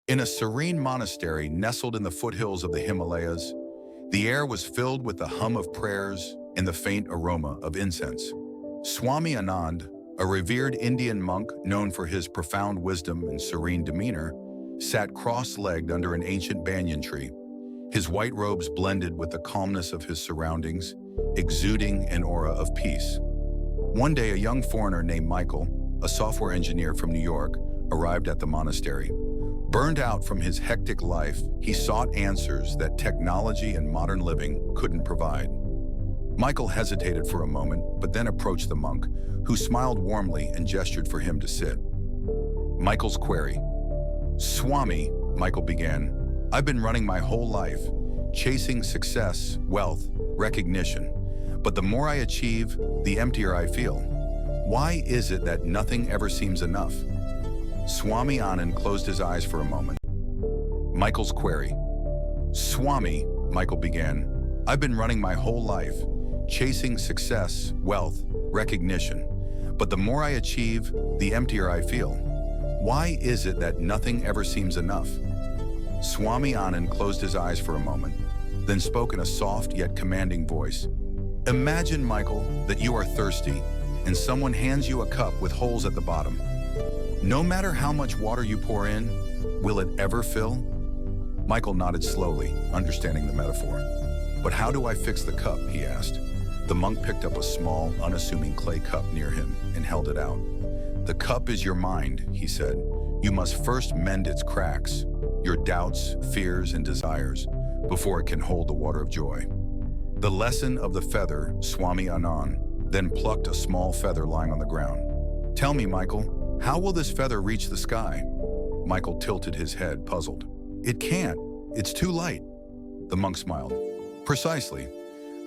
In a serene monastery nestled in the foothills of the Himalayas, the air was filled with the hum of prayers and the faint aroma of incense. Swami Anand, a revered Indian monk known for his profound wisdom and serene demeanor, sat cross-legged under an ancient banyan tree. His white robes blended with the calmness of his surroundings, exuding an aura of peace. One day, a young foreigner named Michael, a software engineer from New York, arrived at the monastery. Burned out from his hectic life, he sought answers that technology and modern living couldn't provide. Michael hesitated for a moment, but then approached the monk, who smiled warmly and gestured for him to sit. Michael's query. "Swami," Michael began, "I've been running my whole life, chasing success, wealth, recognition. But the more I achieve, the emptier I feel. Why is it that nothing ever seems enough?" Swami Anand closed his eyes for a moment. Michael's query. "Swami," Michael began, "I've been running my whole life, chasing success, wealth, recognition. But the more I achieve, the emptier I feel. Why is it that nothing ever seems enough?" Swami Anand closed his eyes for a moment, then spoke in a soft yet commanding voice. "Imagine, Michael, that you are thirsty, and someone hands you a cup with holes at the bottom. No matter how much water you pour in, will it ever fill?" Michael nodded slowly, understanding the metaphor. "But how do I fix the cup?" he asked. The monk picked up a small, unassuming clay cup near him and held it out. "The cup is your mind," he said. "You must first mend its cracks, your doubts, fears, and desires, before it can hold the water of joy." The lesson of the feather, Swami Anand then plucked a small feather lying on the ground. "Tell me, Michael, how will this feather reach the sky?" Michael tilted his head, puzzled. "It can't. It's too light." The monk smiled. "Precisely.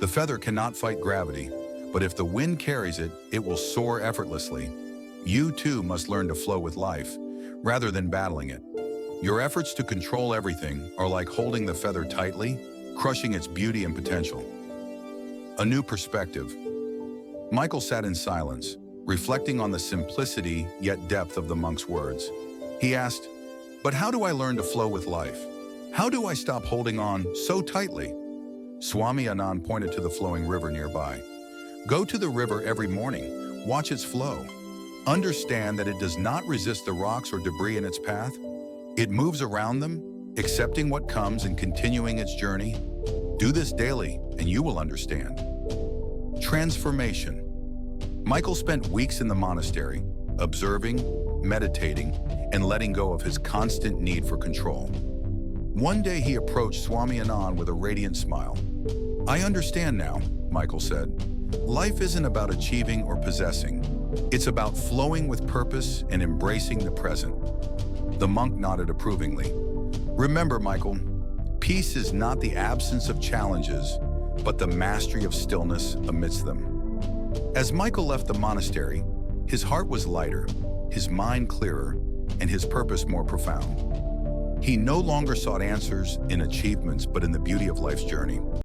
The feather cannot fight gravity, but if the wind carries it, it will soar effortlessly. You too must learn to flow with life, rather than battling it. Your efforts to control everything are like holding the feather tightly, crushing its beauty and potential." A new perspective. Michael sat in silence, reflecting on the simplicity yet depth of the monk's words. He asked, "But how do I learn to flow with life? How do I stop holding on so tightly?" Swami Anand pointed to the flowing river nearby. "Go to the river every morning, watch its flow. Understand that it does not resist the rocks or debris in its path. It moves around them, accepting what comes and continuing its journey. Do this daily, and you will understand." Transformation. Michael spent weeks in the monastery, observing, meditating, and letting go of his constant need for control. One day he approached Swami Anand with a radiant smile. "I understand now," Michael said. "Life isn't about achieving or possessing. It's about flowing with purpose and embracing the present." The monk nodded approvingly. "Remember, Michael, peace is not the absence of challenges, but the mastery of stillness amidst them." As Michael left the monastery, his heart was lighter, his mind clearer, and his purpose more profound. He no longer sought answers in achievements, but in the beauty of life's journey.